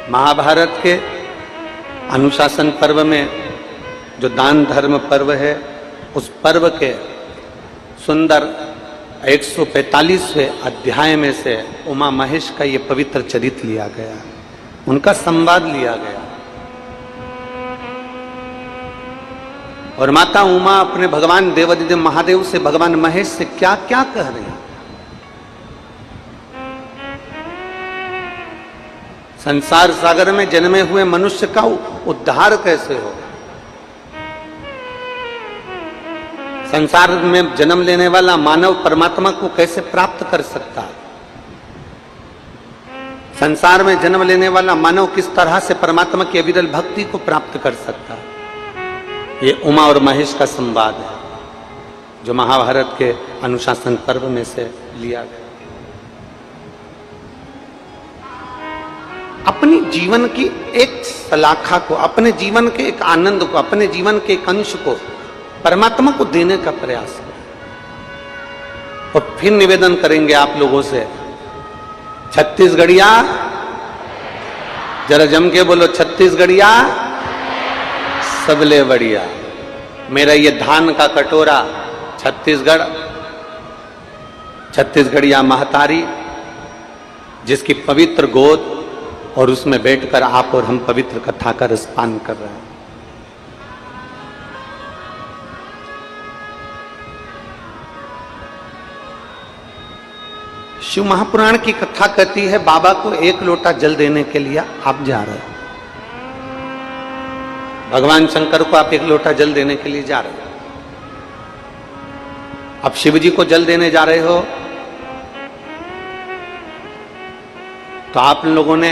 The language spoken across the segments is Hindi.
महाभारत के अनुशासन पर्व में जो दान धर्म पर्व है, उस पर्व के सुंदर 145वें अध्याय में से उमा महेश का ये पवित्र चरित्र लिया गया, उनका संवाद लिया गया। और माता उमा अपने भगवान देवादिदेव महादेव से, भगवान महेश से क्या क्या कह रही हैं। संसार सागर में जन्मे हुए मनुष्य का उद्धार कैसे हो, संसार में जन्म लेने वाला मानव परमात्मा को कैसे प्राप्त कर सकता है, संसार में जन्म लेने वाला मानव किस तरह से परमात्मा की अविरल भक्ति को प्राप्त कर सकता है। ये उमा और महेश का संवाद है जो महाभारत के अनुशासन पर्व में से लिया गया। अपनी जीवन की एक सलाखा को, अपने जीवन के एक आनंद को, अपने जीवन के एक अंश को परमात्मा को देने का प्रयास करें। और फिर निवेदन करेंगे आप लोगों से, छत्तीसगढ़िया, जरा जम के बोलो, छत्तीसगढ़िया सबले बढ़िया। मेरा ये धान का कटोरा छत्तीसगढ़, छत्तीसगढ़िया महतारी, जिसकी पवित्र गोद, और उसमें बैठकर आप और हम पवित्र कथा का रसपान कर रहे हैं। शिव महापुराण की कथा कहती है, बाबा को एक लोटा जल देने के लिए आप जा रहे हो, भगवान शंकर को आप एक लोटा जल देने के लिए जा रहे हो। अब शिव जी को जल देने जा रहे हो तो आप लोगों ने,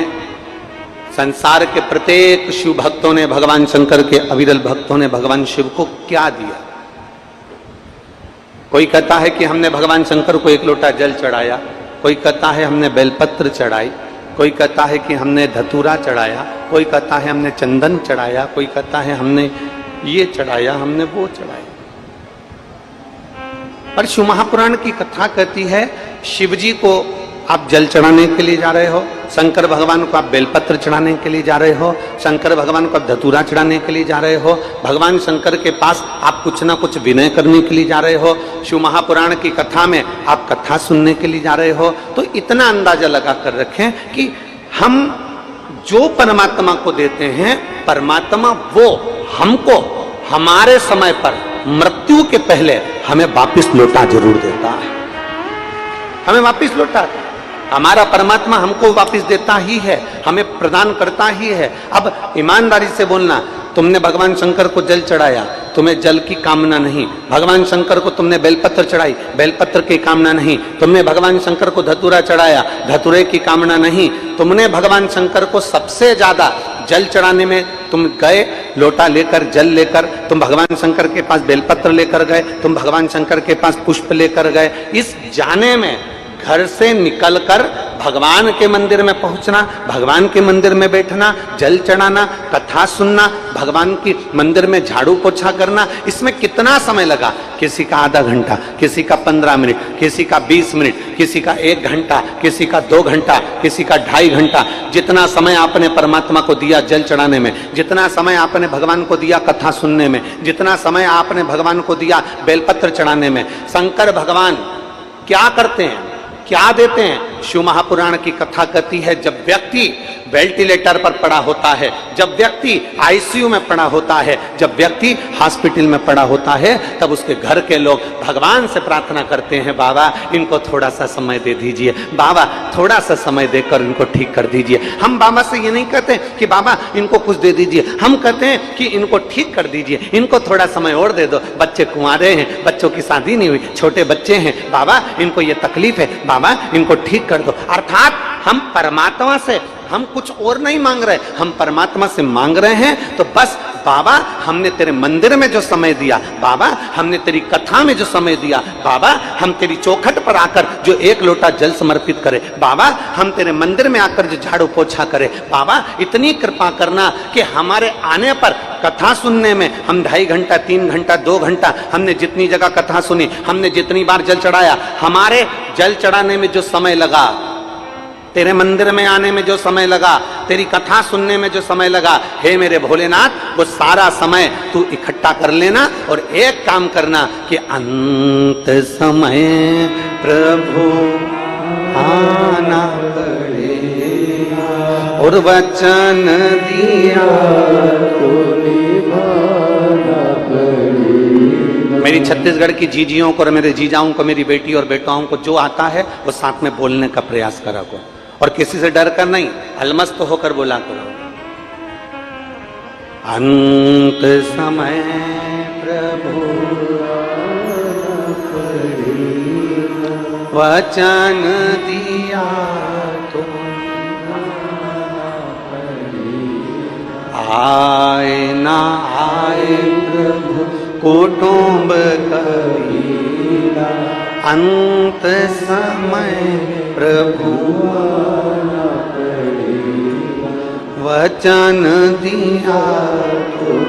संसार के प्रत्येक शिव भक्तों ने, भगवान शंकर के अविरल भक्तों ने भगवान शिव को क्या दिया। कोई कहता है कि हमने भगवान शंकर को एक लोटा जल चढ़ाया, कोई कहता है हमने बेलपत्र चढ़ाई, कोई कहता है कि हमने धतूरा चढ़ाया, कोई कहता है हमने चंदन चढ़ाया, कोई कहता है हमने ये चढ़ाया, हमने वो चढ़ाया। पर शिव महापुराण की कथा कहती है, शिव जी को आप जल चढ़ाने के लिए जा रहे हो, शंकर भगवान को आप बेलपत्र चढ़ाने के लिए जा रहे हो, शंकर भगवान को आप धतूरा चढ़ाने के लिए जा रहे हो, भगवान शंकर के पास आप कुछ ना कुछ विनय करने के लिए जा रहे हो, शिव महापुराण की कथा में आप कथा सुनने के लिए जा रहे हो। तो इतना अंदाजा लगा कर रखें कि हम जो परमात्मा को देते हैं, परमात्मा वो हमको हमारे समय पर, मृत्यु के पहले हमें वापिस लौटा जरूर देता है, हमें वापिस लौटा। हमारा परमात्मा हमको वापस देता ही है, हमें प्रदान करता ही है। अब ईमानदारी से बोलना, तुमने भगवान शंकर को जल चढ़ाया, तुम्हें जल की कामना नहीं, भगवान शंकर को तुमने बेलपत्र चढ़ाई, बेलपत्र की कामना नहीं, तुमने भगवान शंकर को धतूरा चढ़ाया, धतूरे की कामना नहीं, तुमने भगवान शंकर को सबसे ज्यादा जल चढ़ाने में तुम गए, लोटा लेकर, जल लेकर, तुम भगवान शंकर के पास बेलपत्र लेकर गए, तुम भगवान शंकर के पास पुष्प लेकर गए। इस जाने में, घर से निकलकर भगवान के मंदिर में पहुंचना, भगवान के मंदिर में बैठना, जल चढ़ाना, कथा सुनना, भगवान की मंदिर में झाड़ू पोछा करना, इसमें कितना समय लगा? किसी का आधा घंटा, किसी का 15 मिनट, किसी का 20 मिनट, किसी का 1 घंटा, किसी का 2 घंटा, किसी का 2.5 घंटा। जितना समय आपने परमात्मा को दिया जल चढ़ाने में, जितना समय आपने भगवान को दिया कथा सुनने में, जितना समय आपने भगवान को दिया बेलपत्र चढ़ाने में, शंकर भगवान क्या करते हैं, क्या देते हैं? शिव महापुराण की कथा कहती है, जब व्यक्ति वेंटिलेटर पर पड़ा होता है, जब व्यक्ति आईसीयू में पड़ा होता है, जब व्यक्ति हॉस्पिटल में पड़ा होता है, तब उसके घर के लोग भगवान से प्रार्थना करते हैं, बाबा इनको थोड़ा सा समय दे दीजिए, बाबा थोड़ा सा समय देकर इनको ठीक कर दीजिए। हम बाबा से ये नहीं कहते कि बाबा इनको कुछ दे दीजिए, हम कहते हैं कि इनको ठीक कर दीजिए, इनको थोड़ा समय और दे दो, बच्चे कुंवारे हैं, बच्चों की शादी नहीं हुई, छोटे बच्चे हैं, बाबा इनको ये तकलीफ है, बाबा इनको ठीक कर दो। अर्थात हम परमात्मा से हम कुछ और नहीं मांग रहे, हम परमात्मा से मांग रहे हैं तो बस बाबा हमने तेरे मंदिर में जो समय दिया, बाबा हमने तेरी कथा में जो समय दिया, बाबा हम तेरी चौखट पर आकर जो 1 लोटा जल समर्पित करे, बाबा हम तेरे मंदिर में आकर जो झाड़ू पोछा करे, बाबा इतनी कृपा करना कि हमारे आने पर कथा सुनने में हम 2.5 घंटा, 3 घंटा, 2 घंटा, हमने जितनी जगह कथा सुनी, हमने जितनी बार जल चढ़ाया, हमारे जल चढ़ाने में जो समय लगा तेरे मंदिर में आने में जो समय लगा, तेरी कथा सुनने में जो समय लगा, हे मेरे भोलेनाथ, वो सारा समय तू इकट्ठा कर लेना और एक काम करना कि अंत समय प्रभु आना पड़ेगा और वचन दिया तो निभाना पड़ेगा। मेरी छत्तीसगढ़ की जीजियों को और मेरे जीजाओं को, मेरी बेटी और बेटाओं को जो आता है वो साथ में बोलने का प्रयास करा करो और किसी से डर कर नहीं, अलमस्त होकर बोला करो। अंत समय प्रभु वचन दिया तो आए ना आए प्रभु कुटुंब कबीरा, अंत समय प्रभु वचन दिया तो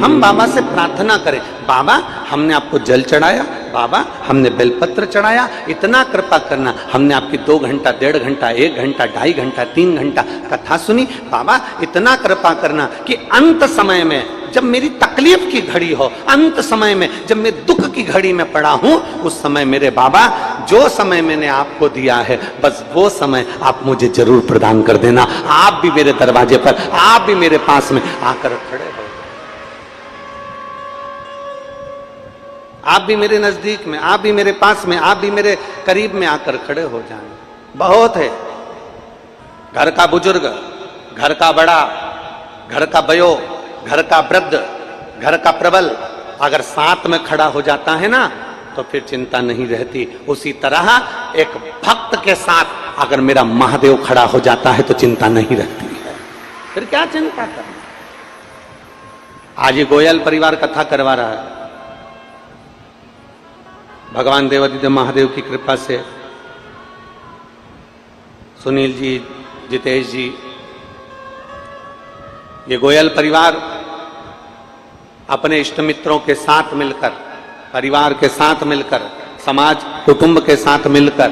हम बाबा से प्रार्थना करें, बाबा हमने आपको जल चढ़ाया, बाबा हमने बेलपत्र चढ़ाया, इतना कृपा करना, हमने आपकी 2 घंटा 1.5 घंटा 1 घंटा 2.5 घंटा 3 घंटा कथा सुनी, बाबा इतना कृपा करना कि अंत समय में जब मेरी तकलीफ की घड़ी हो, अंत समय में जब मैं दुख की घड़ी में पड़ा हूं, उस समय मेरे बाबा जो समय मैंने आपको दिया है बस वो समय आप मुझे जरूर प्रदान कर देना। आप भी मेरे दरवाजे पर, आप भी मेरे पास में आकर खड़े हो, आप भी मेरे नजदीक में, आप भी मेरे पास में, आप भी मेरे करीब में आकर खड़े हो जाएं। बहुत है, घर का बुजुर्ग, घर का बड़ा, घर का बयो, घर का वृद्ध, घर का प्रबल अगर साथ में खड़ा हो जाता है ना तो फिर चिंता नहीं रहती। उसी तरह एक भक्त के साथ अगर मेरा महादेव खड़ा हो जाता है तो चिंता नहीं रहती है, फिर क्या चिंता करना। आज ये गोयल परिवार कथा करवा रहा है, भगवान देवादिदेव महादेव की कृपा से सुनील जी, जितेश जी, ये गोयल परिवार अपने इष्ट मित्रों के साथ मिलकर, परिवार के साथ मिलकर, समाज कुटुंब के साथ मिलकर,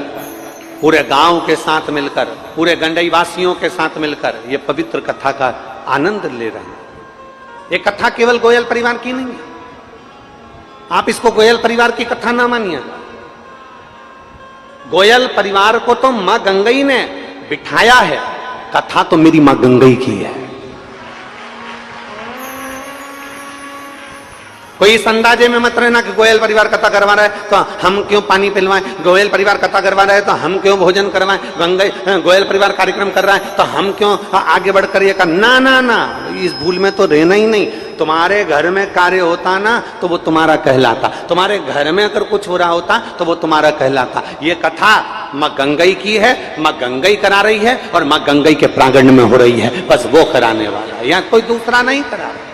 पूरे गांव के साथ मिलकर, पूरे गंडई वासियों के साथ मिलकर ये पवित्र कथा का आनंद ले रहे हैं। ये कथा केवल गोयल परिवार की नहीं है, आप इसको गोयल परिवार की कथा ना मानिएगा। गोयल परिवार को तो मां गंगई ने बिठाया है, कथा तो मेरी मां गंगई की है। कोई इस अंदाजे में मत रहना कि गोयल परिवार कथा करवा रहा है तो हम क्यों पानी पिलवाएं, गोयल परिवार कथा करवा रहा है तो हम क्यों भोजन करवाएं, गोयल परिवार कार्यक्रम कर रहा है तो हम क्यों आगे बढ़कर ये कर, ना ना ना, इस भूल में तो रहना ही नहीं। तुम्हारे घर में कार्य होता ना तो वो तुम्हारा कहलाता, तुम्हारे घर में अगर कुछ हो रहा होता तो वो तुम्हारा कहलाता। ये कथा मां गंगई की है, मां गंगई करा रही है और मां गंगई के प्रांगण में हो रही है, बस वो कराने वाला है, यहाँ कोई दूसरा नहीं करा रहा।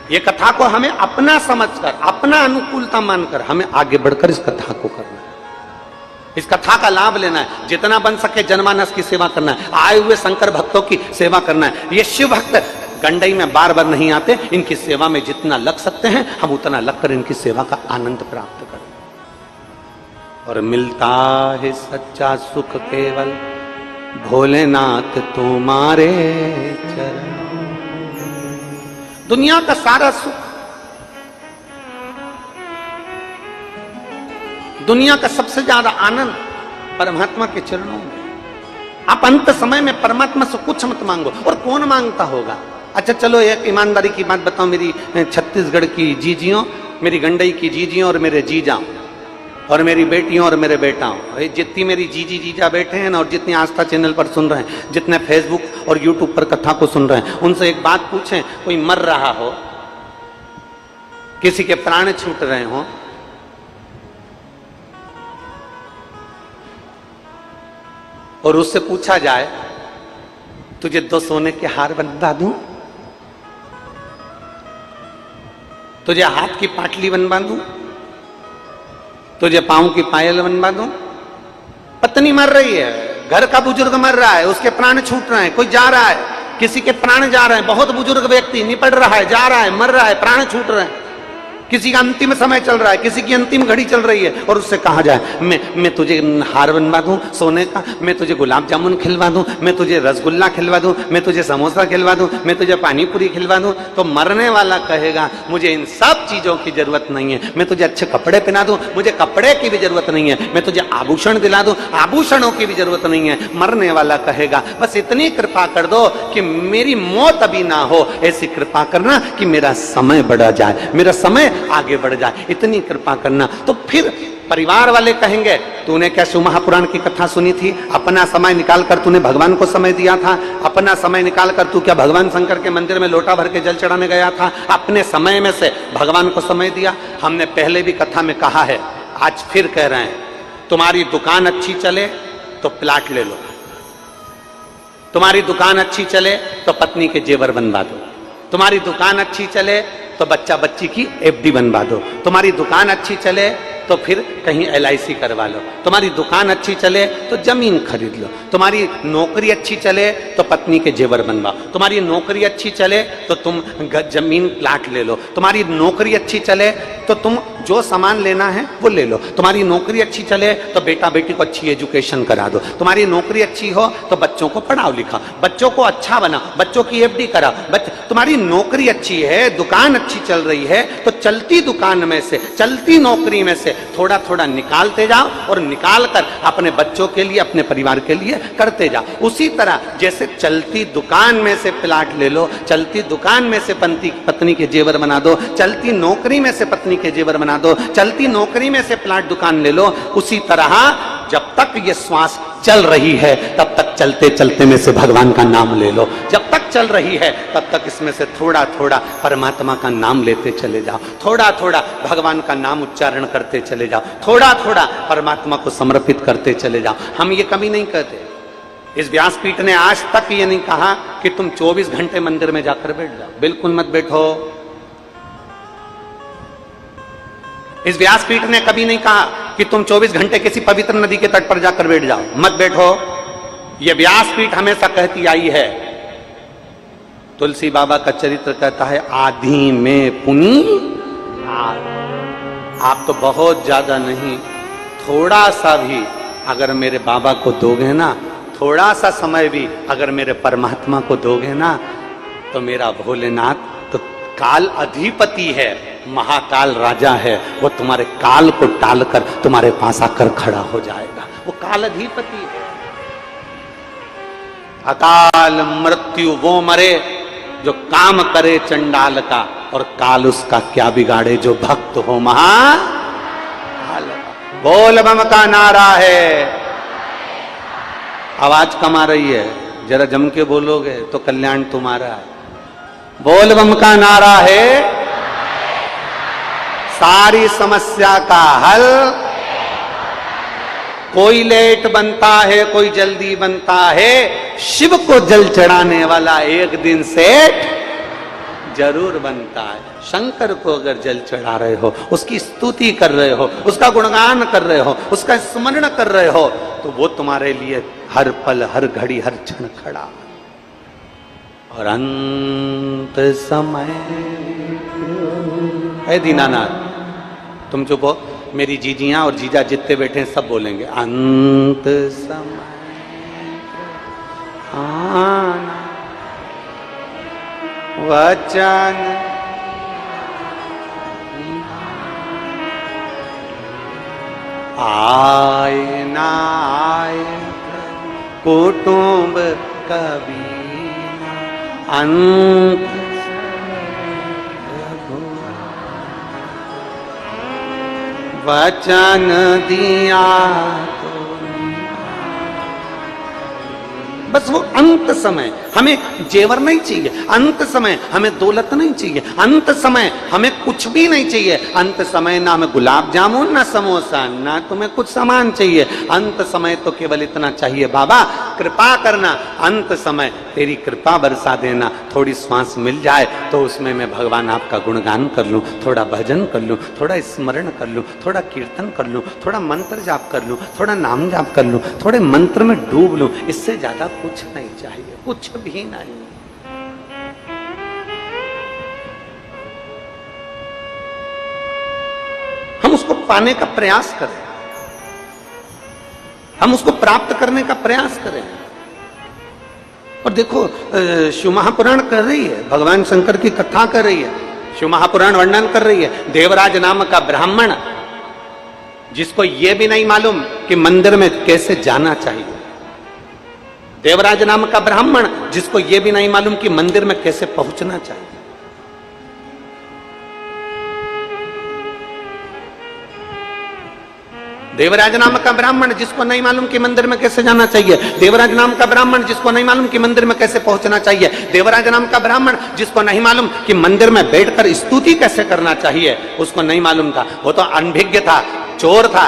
ये कथा को हमें अपना समझकर, अपना अनुकूलता मानकर हमें आगे बढ़कर इस कथा को करना है, इस कथा का लाभ लेना है, जितना बन सके जनमानस की सेवा करना है, आए हुए शंकर भक्तों की सेवा करना है। ये शिव भक्त गंडई में बार बार नहीं आते, इनकी सेवा में जितना लग सकते हैं हम उतना लगकर इनकी सेवा का आनंद प्राप्त करें। और मिलता है सच्चा सुख केवल भोलेनाथ तुम्हारे चरण। दुनिया का सारा सुख, दुनिया का सबसे ज्यादा आनंद परमात्मा के चरणों में। आप अंत समय में परमात्मा से कुछ मत मांगो, और कौन मांगता होगा। अच्छा चलो एक ईमानदारी की बात बताओ, मेरी छत्तीसगढ़ की जीजियों, मेरी गंडई की जीजियों और मेरे जीजा और मेरी बेटियों और मेरे बेटाओं, जितनी मेरी जीजी जीजा बैठे हैं ना, और जितनी आस्था चैनल पर सुन रहे हैं, जितने फेसबुक और यूट्यूब पर कथा को सुन रहे हैं, उनसे एक बात पूछें, कोई मर रहा हो, किसी के प्राण छूट रहे हो, और उससे पूछा जाए तुझे 2 सोने के हार बनवा दूं, तुझे हाथ की पाटली बनवा दूं, तुझे पांव की पायल बनवा दूं। पत्नी मर रही है, घर का बुजुर्ग मर रहा है, उसके प्राण छूट रहे हैं, कोई जा रहा है, किसी के प्राण जा रहे हैं, बहुत बुजुर्ग व्यक्ति निपट रहा है, जा रहा है, मर रहा है, प्राण छूट रहे हैं, किसी का अंतिम समय चल रहा है, किसी की अंतिम घड़ी चल रही है, और उससे कहा जाए मैं तुझे हार बनवा दूं सोने का, मैं तुझे गुलाब जामुन खिलवा दूं, मैं तुझे रसगुल्ला खिलवा दूं, मैं तुझे समोसा खिलवा दूं, मैं तुझे पानी पूरी खिलवा दूं, तो मरने वाला कहेगा मुझे इन सब चीजों की जरूरत नहीं है। मैं तुझे अच्छे कपड़े पहना दूं, मुझे कपड़े की भी जरूरत नहीं है। मैं तुझे आभूषण दिला दूं, आभूषणों की भी जरूरत नहीं है। मरने वाला कहेगा बस इतनी कृपा कर दो कि मेरी मौत अभी ना हो, ऐसी कृपा करना कि मेरा समय बढ़ा जाए, मेरा समय आगे बढ़ जाए, इतनी कृपा करना। तो फिर परिवार वाले कहेंगे तूने क्या शिव महापुराण की कथा सुनी थी? अपना समय निकालकर तूने भगवान को समय दिया था? अपना समय निकालकर तू क्या भगवान शंकर के मंदिर में लोटा भर के जल चढ़ाने गया था? अपने समय में से भगवान को समय दिया? हमने पहले भी कथा में कहा है, आज फिर कह रहे हैं, तुम्हारी दुकान अच्छी चले तो प्लाट ले लो, तुम्हारी दुकान अच्छी चले तो पत्नी के जेवर बनवा दो, तुम्हारी दुकान अच्छी चले तो बच्चा बच्ची की एफडी बनवा दो, तुम्हारी दुकान अच्छी चले तो फिर कहीं LIC करवा लो, तुम्हारी दुकान अच्छी चले तो जमीन खरीद लो, तुम्हारी नौकरी अच्छी चले तो पत्नी के जेवर बनवाओ, तुम्हारी नौकरी अच्छी चले तो तुम जमीन प्लाट ले लो, तुम्हारी नौकरी अच्छी चले तो तुम जो सामान लेना है वो ले लो, तुम्हारी नौकरी अच्छी चले तो बेटा बेटी को अच्छी एजुकेशन करा दो, तुम्हारी नौकरी अच्छी हो तो बच्चों को पढ़ाओ लिखाओ, बच्चों को अच्छा बनाओ, बच्चों की FD कराओ। तुम्हारी नौकरी अच्छी है, दुकान अच्छी चल रही है, तो चलती दुकान में से, चलती नौकरी में से थोड़ा थोड़ा निकालते जाओ और निकाल कर अपने बच्चों के लिए, अपने परिवार के लिए करते जाओ। उसी तरह जैसे चलती दुकान में से प्लाट ले लो, चलती दुकान में से पत्नी के जेवर बना दो, चलती नौकरी में से पत्नी के जेवर बना दो, चलती नौकरी में से प्लाट दुकान ले लो। उसी तरह जब तक ये श्वास चल रही है तब तक चलते चलते में से भगवान का नाम ले लो, जब तक चल रही है तब तक इसमें से थोड़ा थोड़ा परमात्मा का नाम लेते चले जाओ, थोड़ा थोड़ा भगवान का नाम उच्चारण करते चले जाओ, थोड़ा थोड़ा परमात्मा को समर्पित करते चले जाओ। हम ये कभी नहीं कहते, इस व्यासपीठ ने आज तक ये नहीं कहा कि तुम 24 घंटे मंदिर में जाकर बैठ जाओ, बिल्कुल मत बैठो। इस व्यासपीठ ने कभी नहीं कहा कि तुम 24 घंटे किसी पवित्र नदी के तट पर जाकर बैठ जाओ, मत बैठो। यह व्यासपीठ हमेशा कहती आई है, तुलसी बाबा का चरित्र कहता है, आधी में पुनी आप तो बहुत ज्यादा नहीं, थोड़ा सा भी अगर मेरे बाबा को दोगे ना, थोड़ा सा समय भी अगर मेरे परमात्मा को दोगे ना, तो मेरा भोलेनाथ तो काल अधिपति है, महाकाल राजा है, वो तुम्हारे काल को टालकर तुम्हारे पास आकर खड़ा हो जाएगा। वो काल अधिपति है। अकाल मृत्यु वो मरे जो काम करे चंडाल का, और काल उसका क्या बिगाड़े जो भक्त हो महाकाल। बोल बम का नारा है, आवाज कम आ रही है, जरा जम के बोलोगे तो कल्याण तुम्हारा है। बोल बम का नारा है, सारी समस्या का हल, कोई लेट बनता है कोई जल्दी बनता है, शिव को जल चढ़ाने वाला एक दिन सेठ जरूर बनता है। शंकर को अगर जल चढ़ा रहे हो, उसकी स्तुति कर रहे हो, उसका गुणगान कर रहे हो, उसका स्मरण कर रहे हो, तो वो तुम्हारे लिए हर पल हर घड़ी हर क्षण खड़ा। और अंत समय है दीनानाथ, तुम चुप हो, मेरी जीजियां और जीजा जितने बैठे हैं सब बोलेंगे, अंत समय आना वचन आए ना आए कुटुंब कभी अंत वचन दिया तो बस वो अंत समय हमें जेवर नहीं चाहिए, अंत समय हमें दौलत नहीं चाहिए, अंत समय हमें कुछ भी नहीं चाहिए, अंत समय ना हमें गुलाब जामुन ना समोसा ना तुम्हें कुछ सामान चाहिए। अंत समय तो केवल इतना चाहिए, बाबा कृपा करना, अंत समय तेरी कृपा बरसा देना, थोड़ी श्वास मिल जाए तो उसमें मैं भगवान आपका गुणगान कर लूं, थोड़ा भजन कर लूं, थोड़ा स्मरण कर लूं, थोड़ा कीर्तन कर लूं, थोड़ा मंत्र जाप कर लूं, थोड़ा नाम जाप कर लूं, थोड़े मंत्र में डूब लूं, इससे ज्यादा कुछ नहीं चाहिए, कुछ भी नहीं। पाने का प्रयास करें, हम उसको प्राप्त करने का प्रयास करें। और देखो शिव महापुराण कर रही है, भगवान शंकर की कथा कर रही है, शिव महापुराण वर्णन कर रही है। देवराज नाम का ब्राह्मण जिसको यह भी नहीं मालूम कि मंदिर में कैसे जाना चाहिए, देवराज नाम का ब्राह्मण जिसको यह भी नहीं मालूम कि मंदिर में कैसे पहुंचना चाहिए। देवराज नाम का ब्राह्मण जिसको नहीं मालूम कि मंदिर में कैसे जाना चाहिए, देवराज नाम का ब्राह्मण जिसको नहीं मालूम कि मंदिर में कैसे पहुंचना चाहिए, देवराज नाम का ब्राह्मण जिसको नहीं मालूम कि मंदिर में बैठकर स्तुति कैसे करना चाहिए, उसको नहीं मालूम था। वो तो अनभिज्ञ था, चोर था,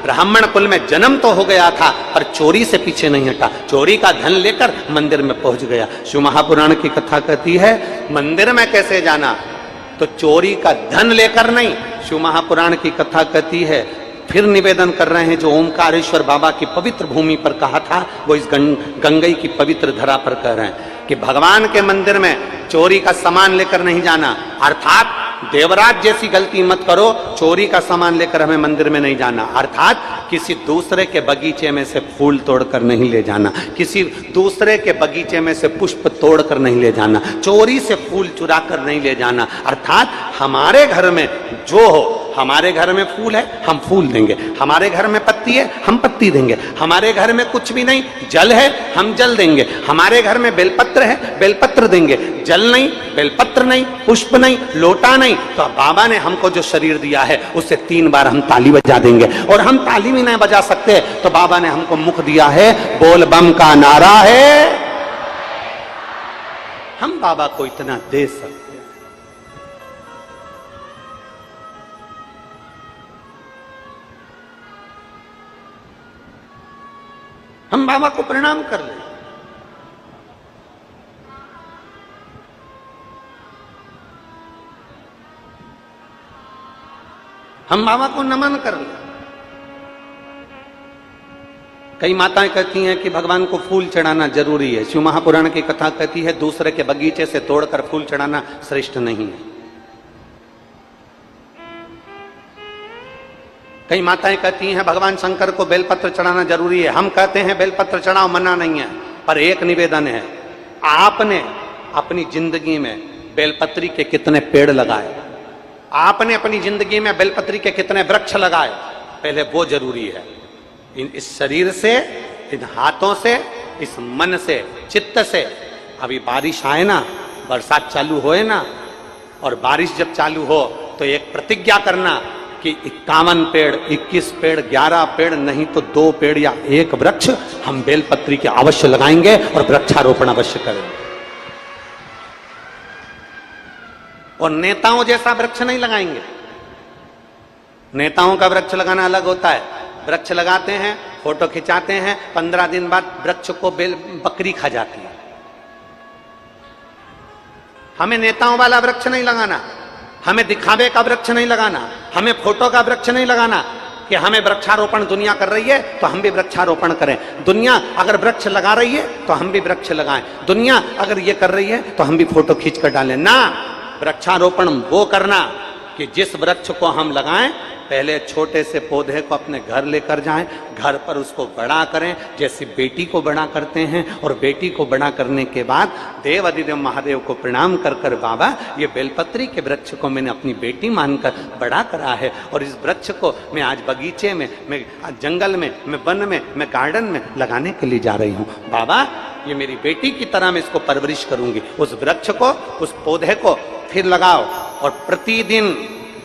ब्राह्मण कुल में जन्म तो हो गया था पर चोरी से पीछे नहीं हटा, चोरी का धन लेकर मंदिर में पहुंच गया। शिव महापुराण की कथा कहती है मंदिर में कैसे जाना, तो चोरी का धन लेकर नहीं। शिव महापुराण की कथा कहती है, फिर निवेदन कर रहे हैं जो ओमकारेश्वर बाबा की पवित्र भूमि पर कहा था, वो इस गंगई की पवित्र धरा पर कह रहे हैं कि भगवान के मंदिर में चोरी का सामान लेकर नहीं जाना, अर्थात देवराज जैसी गलती मत करो, चोरी का सामान लेकर हमें मंदिर में नहीं जाना, अर्थात किसी दूसरे के बगीचे में से फूल तोड़कर नहीं ले जाना, किसी दूसरे के बगीचे में से पुष्प तोड़कर नहीं ले जाना, चोरी से फूल चुरा कर नहीं ले जाना, अर्थात हमारे घर में जो हो, हमारे घर में फूल है हम फूल देंगे, हमारे घर में पत्ती है हम पत्ती देंगे, हमारे घर में कुछ भी नहीं जल है हम जल देंगे, हमारे घर में बेलपत्र है बेलपत्र देंगे, जल नहीं बेलपत्र नहीं पुष्प नहीं लोटा नहीं, तो बाबा ने हमको जो शरीर दिया है उससे 3 बार हम ताली बजा देंगे। और हम ताली भी नहीं बजा सकते तो बाबा ने हमको मुख दिया है, बोल बम का नारा है, हम बाबा को इतना दे सकते हैं। हम बाबा को प्रणाम कर लें, हम बाबा को नमन कर लें। कई माताएं कहती हैं कि भगवान को फूल चढ़ाना जरूरी है। शिव महापुराण की कथा कहती है दूसरे के बगीचे से तोड़कर फूल चढ़ाना श्रेष्ठ नहीं है। कई माताएं कहती हैं भगवान शंकर को बेलपत्र चढ़ाना जरूरी है। हम कहते हैं बेलपत्र चढ़ाओ, मना नहीं है, पर एक निवेदन है, आपने अपनी जिंदगी में बेलपत्री के कितने पेड़ लगाए, आपने अपनी जिंदगी में बेलपत्री के कितने वृक्ष लगाए, पहले वो जरूरी है। इस शरीर से, इन हाथों से, इस मन से, चित्त से। अभी बारिश आए ना, बरसात चालू होए ना, और बारिश जब चालू हो तो एक प्रतिज्ञा करना कि 51 पेड़, 21 पेड़, 11 पेड़ नहीं तो 2 पेड़ या 1 वृक्ष हम बेलपत्री के अवश्य लगाएंगे और वृक्षारोपण अवश्य करेंगे। और नेताओं जैसा वृक्ष नहीं लगाएंगे। नेताओं का वृक्ष लगाना अलग होता है, वृक्ष लगाते हैं, फोटो खिंचाते हैं, 15 दिन बाद वृक्ष को बकरी खा जाती है। हमें नेताओं वाला वृक्ष नहीं लगाना, हमें दिखावे का वृक्ष नहीं लगाना, हमें फोटो का वृक्ष नहीं लगाना कि हमें वृक्षारोपण दुनिया कर रही है तो हम भी वृक्षारोपण करें, दुनिया अगर वृक्ष लगा रही है तो हम भी वृक्ष लगाएं, दुनिया अगर ये कर रही है तो हम भी फोटो खींच कर डालें। ना, वृक्षारोपण वो करना कि जिस वृक्ष को हम लगाएं पहले छोटे से पौधे को अपने घर लेकर जाएं, घर पर उसको बड़ा करें जैसे बेटी को बड़ा करते हैं, और बेटी को बड़ा करने के बाद देव अधिदेव महादेव को प्रणाम कर कर बाबा ये बेलपत्री के वृक्ष को मैंने अपनी बेटी मानकर बड़ा करा है, और इस वृक्ष को मैं आज बगीचे में, मैं जंगल में, मैं वन में, मैं गार्डन में लगाने के लिए जा रही हूँ। बाबा ये मेरी बेटी की तरह मैं इसको परवरिश करूंगी। उस वृक्ष को, उस पौधे को फिर लगाओ, और प्रतिदिन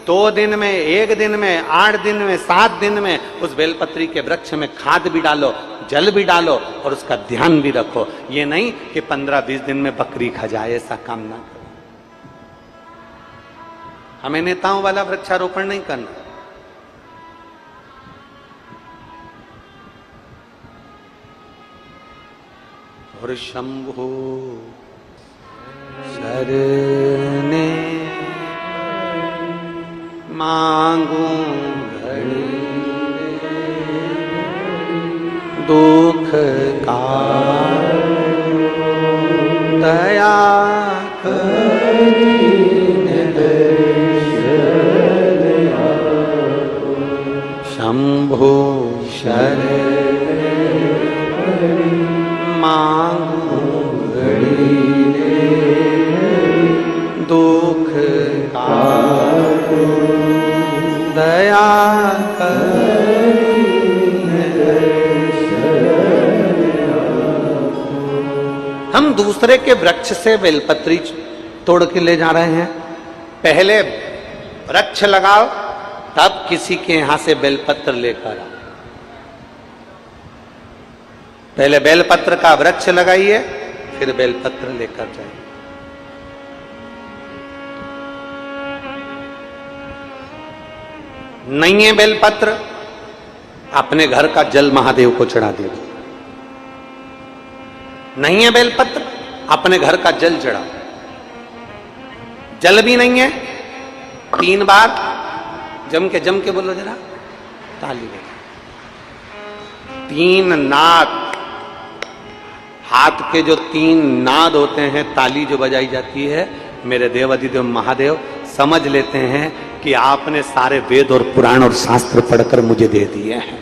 2 दिन में, 1 दिन में, 8 दिन में, 7 दिन में उस बेलपत्री के वृक्ष में खाद भी डालो, जल भी डालो और उसका ध्यान भी रखो। ये नहीं कि 15-20 दिन में बकरी खा जाए, ऐसा काम ना करो। हमें नेताओं वाला वृक्षारोपण नहीं करना। और शंभु शरणे मांगू घड़ी दुख का दया करी मांगू घड़ी दुख काटो दया हम दूसरे के वृक्ष से बेलपत्री तोड़ के ले जा रहे हैं। पहले वृक्ष लगाओ, तब किसी के यहां से बेलपत्र लेकर आओ। पहले बेलपत्र का वृक्ष लगाइए, फिर बेलपत्र लेकर जाइए। नहीं है बेलपत्र, अपने घर का जल महादेव को चढ़ा दो। नहीं है बेलपत्र, अपने घर का जल चढ़ाओ। जल भी नहीं है, 3 बार जम के बोलो जरा, ताली बजा। 3 नाद, हाथ के जो 3 नाद होते हैं, ताली जो बजाई जाती है, मेरे देवाधिदेव महादेव समझ लेते हैं कि आपने सारे वेद और पुराण और शास्त्र पढ़कर मुझे दे दिए हैं।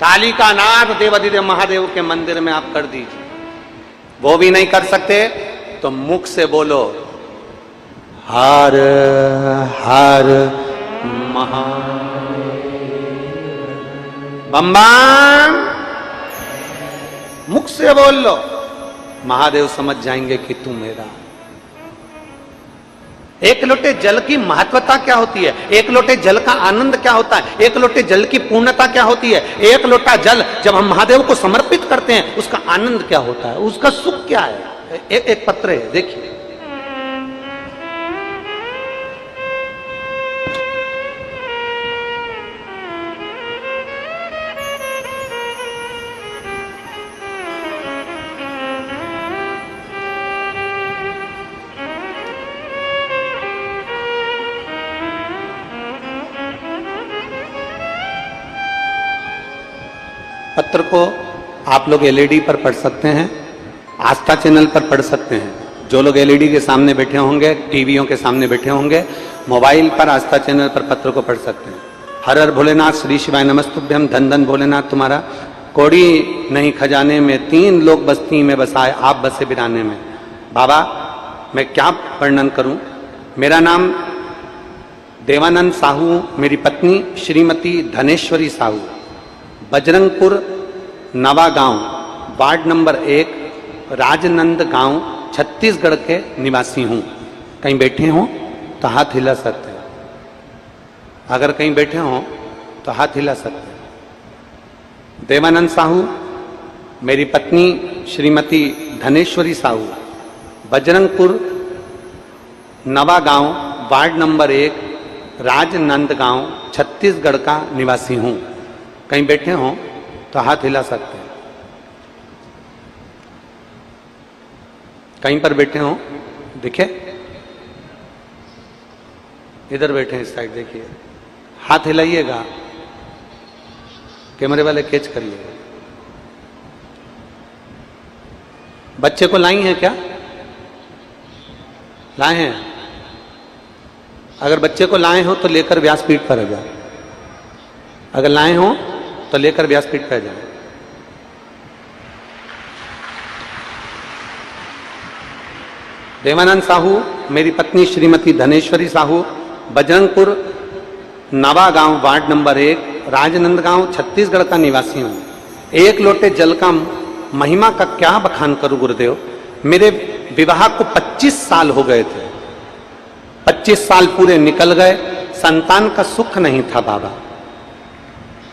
ताली का नाद देवाधिदेव महादेव के मंदिर में आप कर दीजिए। वो भी नहीं कर सकते तो मुख से बोलो, हर हर महा बम बम। मुख से बोल लो, महादेव समझ जाएंगे कि तू मेरा। एक लोटे जल की महत्वता क्या होती है, एक लोटे जल का आनंद क्या होता है, एक लोटे जल की पूर्णता क्या होती है, एक लोटा जल जब हम महादेव को समर्पित करते हैं उसका आनंद क्या होता है, उसका सुख क्या है। एक पत्र है, देखिए। पत्र को आप लोग एलईडी पर पढ़ सकते हैं, आस्था चैनल पर पढ़ सकते हैं। जो लोग एलईडी के सामने बैठे होंगे, टीवियों के सामने बैठे होंगे, मोबाइल पर आस्था चैनल पर पत्र को पढ़ सकते हैं। हर हर भोलेनाथ, श्री शिवाय नमस्तुभ्यम, धन धन भोलेनाथ तुम्हारा। कौड़ी नहीं खजाने में, 3 लोग बस्ती में बसाए, आप बसे बिराने में। बाबा मैं क्या वर्णन करूं। मेरा नाम देवानंद साहू, मेरी पत्नी श्रीमती धनेश्वरी साहू, बजरंगपुर नवा गांव, वार्ड नंबर 1, राजनंद गांव, छत्तीसगढ़ के निवासी हूं। कहीं बैठे हो तो हाथ हिला सकते हैं, अगर कहीं बैठे हो तो हाथ हिला सकते हैं। देवानंद साहू, मेरी पत्नी श्रीमती धनेश्वरी साहू, बजरंगपुर नवा गांव, वार्ड नंबर 1, राजनंद गांव, छत्तीसगढ़ का निवासी हूं। कहीं बैठे हो तो हाथ हिला सकते हैं। कहीं पर बैठे हो, देखिए इधर बैठे हैं, इस साइड देखिए, हाथ हिलाइएगा, कैमरे वाले कैच करिएगा। बच्चे को लाई हैं क्या? लाए हैं? अगर बच्चे को लाए हो तो लेकर व्यासपीठ पर आ जाओ। अगर लाए हो तो लेकर व्यासपीठ पर जाए। देवानंद साहू, मेरी पत्नी श्रीमती धनेश्वरी साहू, बजरंगपुर नवा गांव, वार्ड नंबर 1, राजनंद गांव, छत्तीसगढ़ का निवासी हूं। एक लोटे जल का महिमा का क्या बखान करूं गुरुदेव। मेरे विवाह को 25 साल हो गए थे, 25 साल पूरे निकल गए, संतान का सुख नहीं था बाबा।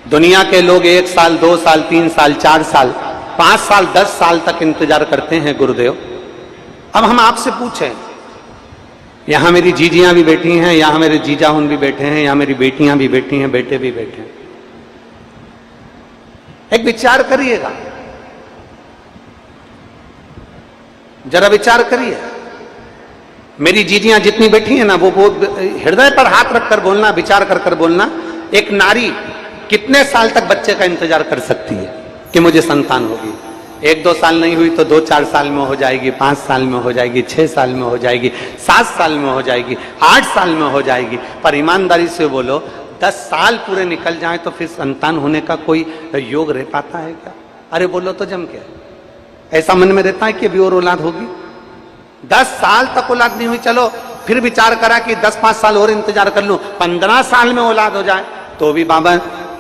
दुनिया के लोग 1 साल, 2 साल, 3 साल, 4 साल, 5 साल, 10 साल तक इंतजार करते हैं गुरुदेव। अब हम आपसे पूछें, यहां मेरी जीजियां भी बैठी हैं, यहां मेरे जीजा उन भी बैठे हैं, यहां मेरी बेटियां भी बैठी हैं, बेटे भी बैठे हैं। एक विचार करिएगा, जरा विचार करिए। मेरी जीजियां जितनी बैठी हैं ना, वो हृदय पर हाथ रखकर बोलना, विचार कर कर बोलना। एक नारी कितने साल तक बच्चे का इंतजार कर सकती है कि मुझे संतान होगी? 1-2 साल नहीं हुई तो 2-4 साल में हो जाएगी, 5 साल में हो जाएगी, 6 साल में हो जाएगी, 7 साल में हो जाएगी, 8 साल में हो जाएगी। पर ईमानदारी से बोलो, 10 साल पूरे निकल जाए तो फिर संतान होने का कोई योग रह पाता है क्या? अरे बोलो तो जम क्या, ऐसा मन में रहता है कि अभी और औलाद होगी? 10 साल तक औलाद नहीं हुई, चलो फिर विचार करा कि 10-5 साल और इंतजार कर लूं, 15 साल में औलाद हो जाए, तो भी बाबा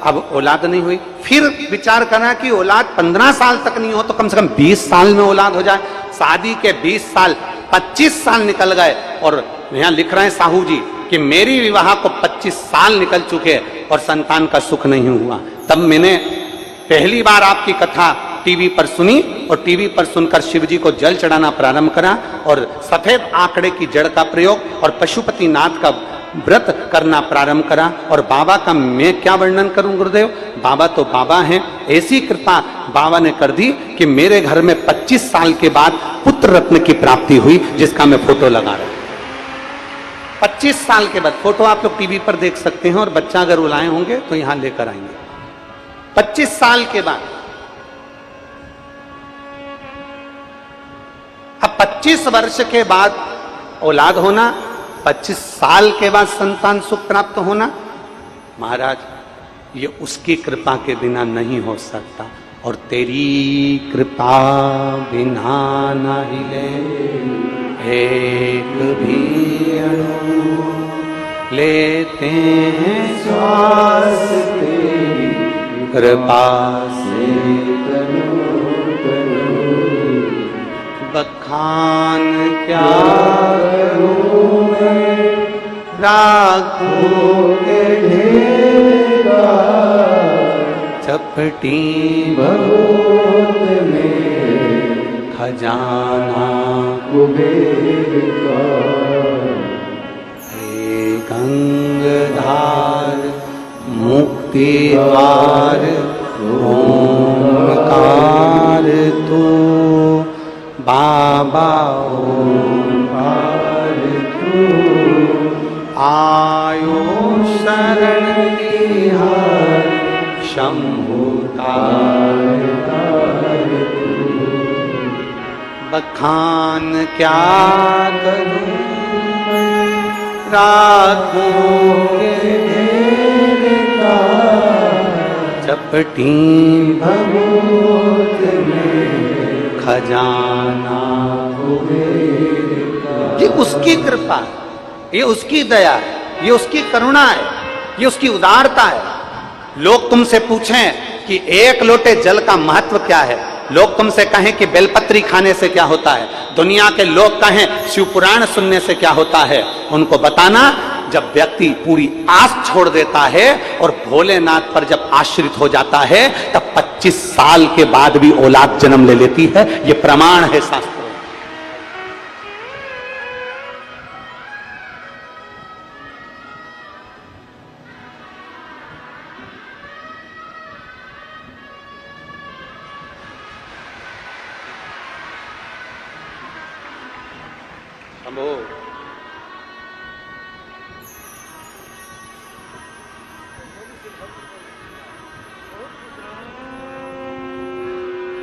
अब औलाद नहीं हुई। फिर विचार करा कि औलाद 15 साल तक नहीं हो तो कम से कम 20 साल में औलाद हो जाए। शादी के 20 साल 25 साल निकल गए और यहां लिख रहे हैं साहू जी कि मेरी विवाह को 25 साल निकल चुके और संतान का सुख नहीं हुआ। तब मैंने पहली बार आपकी कथा टीवी पर सुनी और टीवी पर सुनकर शिव जी को जल चढ़ाना प्रारंभ करा और सफेद आंकड़े की जड़ का प्रयोग और पशुपतिनाथ का व्रत करना प्रारंभ करा। और बाबा का मैं क्या वर्णन करूं गुरुदेव, बाबा तो बाबा हैं। ऐसी कृपा बाबा ने कर दी कि मेरे घर में 25 साल के बाद पुत्र रत्न की प्राप्ति हुई, जिसका मैं फोटो लगा रहा हूं। 25 साल के बाद फोटो आप लोग टीवी पर देख सकते हैं और बच्चा अगर बुलाए होंगे तो यहां लेकर आएंगे। 25 साल के बाद, अब 25 वर्ष के बाद औलाद होना, 25 साल के बाद संतान सुख प्राप्त होना, महाराज ये उसकी कृपा के बिना नहीं हो सकता। और तेरी कृपा बिना न हिले एक भी अणु, लेते हैं श्वास तेरी कृपा से तनु तनु। बखान क्या करूं मैं राखों के ढेर का, चपटी भगोत में खजाना कुबेर का। हे गंगाधार मुक्ति द्वार ओंकार तू, बाबा ओंकार तू। आयो शरण तिहार शंभु तार तार तू। बखान क्या करूं राखों के ढेर का, चपटी भगोत में खजाना कुबेर का। ये उसकी कृपा है, ये उसकी दया है, ये उसकी करुणा है, ये उसकी उदारता है। लोग तुमसे पूछें कि 1 लोटे जल का महत्व क्या है, लोग तुमसे कहें कि बेलपत्री खाने से क्या होता है, दुनिया के लोग कहें शिव पुराण सुनने से क्या होता है, उनको बताना जब व्यक्ति पूरी आस छोड़ देता है और भोलेनाथ पर जब आश्रित हो जाता है तब 25 साल के बाद भी औलाद जन्म ले लेती है। यह प्रमाण है शास्त्र।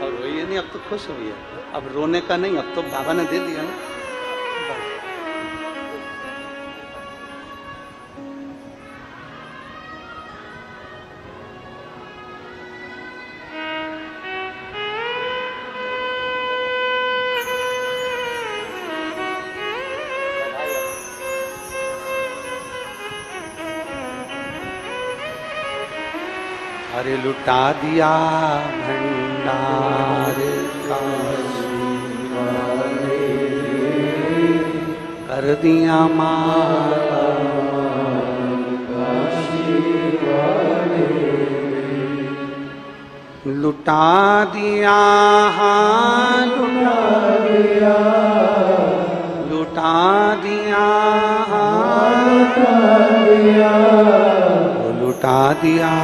और रोइए नहीं, अब तो खुश हुई है, अब रोने का नहीं, अब तो बाबा ने दे दिया ना। अरे लुटा दिया भंडार काशी वाले, कर दिया माला काशी वाले। लुटा दिया, हाँ लुटा दिया, लुटा दिया, हाँ लुटा दिया, लुटा दिया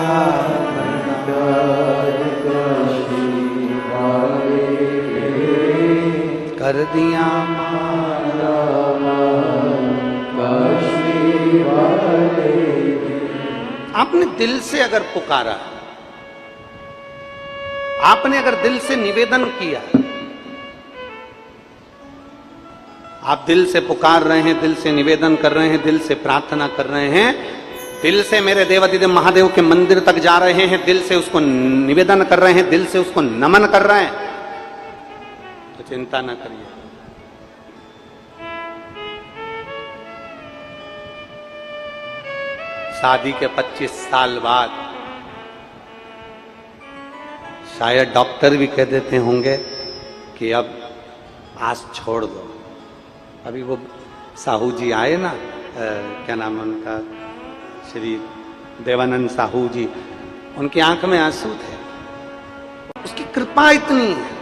कर दिया माला काशी वाले। आपने दिल से अगर पुकारा, आपने अगर दिल से निवेदन किया, आप दिल से पुकार रहे हैं, दिल से निवेदन कर रहे हैं, दिल से प्रार्थना कर रहे हैं, दिल से मेरे देवादिदेव महादेव के मंदिर तक जा रहे हैं, दिल से उसको निवेदन कर रहे हैं, दिल से उसको नमन कर रहे हैं, तो चिंता न करिए। शादी के 25 साल बाद शायद डॉक्टर भी कह देते होंगे कि अब आस छोड़ दो। अभी वो साहू जी आए ना, क्या नाम है उनका, श्री देवानंद साहू जी, उनकी आंख में आंसू थे। उसकी कृपा इतनी है।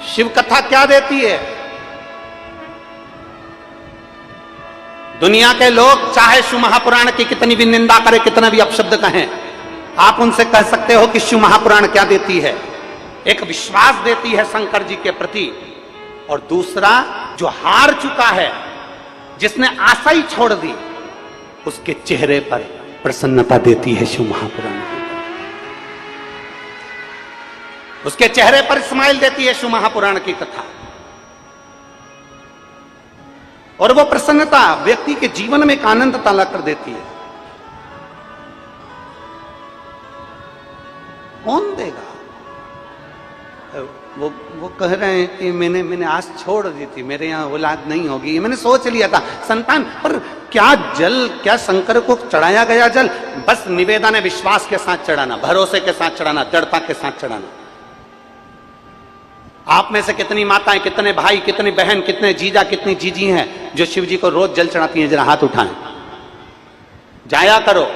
शिव कथा क्या देती है? दुनिया के लोग चाहे शिव महापुराण की कितनी भी निंदा करें, कितना भी अपशब्द कहें, आप उनसे कह सकते हो कि शिव महापुराण क्या देती है? एक विश्वास देती है शंकर जी के प्रति, और दूसरा जो हार चुका है, जिसने आशा ही छोड़ दी, उसके चेहरे पर प्रसन्नता देती है शिव महापुराण। उसके चेहरे पर स्माइल देती है शिव महापुराण की कथा, और वो प्रसन्नता व्यक्ति के जीवन में एक आनंद ताला कर देती है। कौन देगा? वो कह रहे हैं कि मैंने आस छोड़ दी थी, मेरे यहाँ औलाद नहीं होगी, ये मैंने सोच लिया था संतान, पर क्या जल, क्या शंकर को चढ़ाया गया जल? बस निवेदन है, विश्वास के साथ चढ़ाना, भरोसे के साथ चढ़ाना, दृढ़ता के साथ चढ़ाना। आप में से कितनी माताएं, कितने भाई, कितनी बहन, कितने जीजा, कितनी जीजी हैं जो शिव जी को रोज जल चढ़ाती हैं? जरा हाथ उठाएं। जाया करो,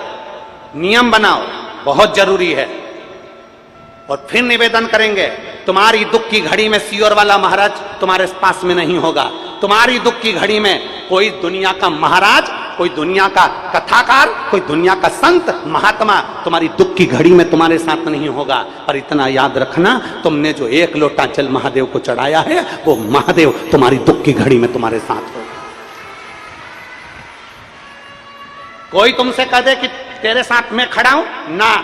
नियम बनाओ, बहुत जरूरी है। और फिर निवेदन करेंगे, तुम्हारी दुख की घड़ी में सियोर वाला महाराज तुम्हारे पास में नहीं होगा। तुम्हारी दुख की घड़ी में कोई दुनिया का महाराज, कोई दुनिया का कथाकार, कोई दुनिया का संत महात्मा तुम्हारी दुख की घड़ी में तुम्हारे साथ नहीं होगा। पर इतना याद रखना, तुमने जो 1 लोटा जल महादेव को चढ़ाया है, वो महादेव तुम्हारी दुख की घड़ी में तुम्हारे साथ होगा। कोई तुमसे कह दे कि तेरे साथ मैं खड़ा हूं, ना,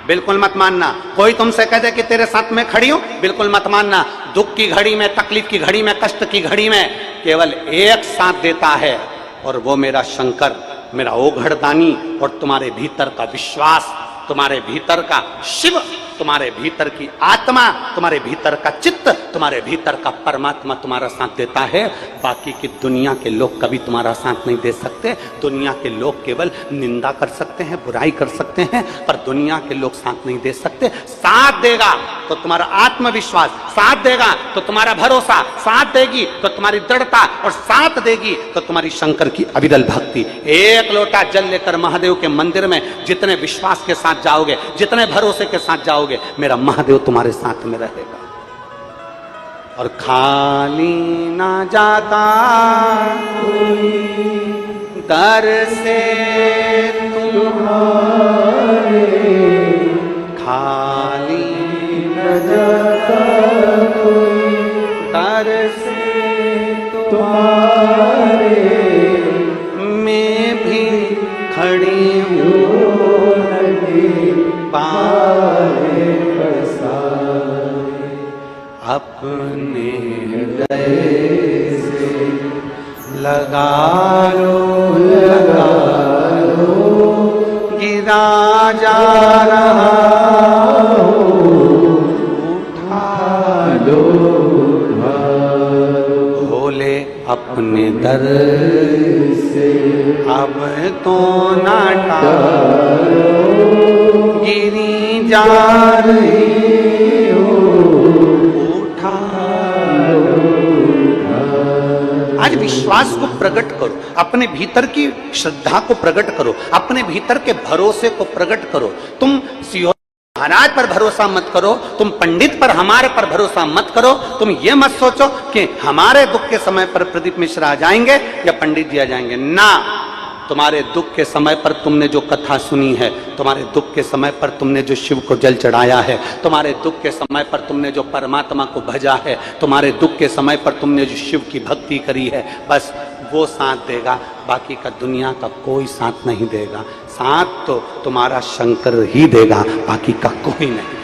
बिल्कुल मत मानना। कोई तुमसे कह दे कि तेरे साथ में खड़ी हूं, बिल्कुल मत मानना। दुख की घड़ी में, तकलीफ की घड़ी में, कष्ट की घड़ी में केवल एक साथ देता है, और वो मेरा शंकर, मेरा ओघड़दानी, और तुम्हारे भीतर का विश्वास, तुम्हारे भीतर का शिव, तुम्हारे भीतर की आत्मा, तुम्हारे भीतर का चित्त, तुम्हारे भीतर का परमात्मा तुम्हारा साथ देता है। बाकी की दुनिया के लोग कभी तुम्हारा साथ नहीं दे सकते। दुनिया के लोग केवल निंदा कर सकते हैं, बुराई कर सकते हैं, पर दुनिया के लोग साथ नहीं दे सकते। साथ देगा तो तुम्हारा आत्मविश्वास, साथ देगा तो तुम्हारा भरोसा, साथ देगी तो तुम्हारी दृढ़ता, और साथ देगी तो तुम्हारी शंकर की अविरल भक्ति। 1 लोटा जल लेकर महादेव के मंदिर में जितने विश्वास के साथ जाओगे, जितने भरोसे के साथ जाओगे, मेरा महादेव तुम्हारे साथ में रहेगा। और खाली ना जाता दर से तुम्हारे, खाली न जाता दर से तुम्हारे, मैं भी खड़ी हूँ पाए पसारे, अपने हृदय से लगा लो, गिरा जा रहा उठा लो, भोले अपने दर से अब तो ना टालो, गिरी जा रही हो, उठा लो। आज विश्वास को प्रकट करो, अपने भीतर की श्रद्धा को प्रकट करो, अपने भीतर के भरोसे को प्रकट करो। तुम महाराज पर भरोसा मत करो, तुम पंडित पर, हमारे पर भरोसा मत करो। तुम ये मत सोचो कि हमारे दुख के समय पर प्रदीप मिश्रा आ जाएंगे या पंडित जी आ जाएंगे, ना। तुम्हारे दुख के समय पर तुमने जो कथा सुनी है, तुम्हारे दुख के समय पर तुमने जो शिव को जल चढ़ाया है, तुम्हारे दुख के समय पर तुमने जो परमात्मा को भजा है, तुम्हारे दुख के समय पर तुमने जो शिव की भक्ति करी है, बस वो साथ देगा। बाकी का दुनिया का कोई साथ नहीं देगा। साथ तो तुम्हारा शंकर ही देगा, बाकी का कोई नहीं।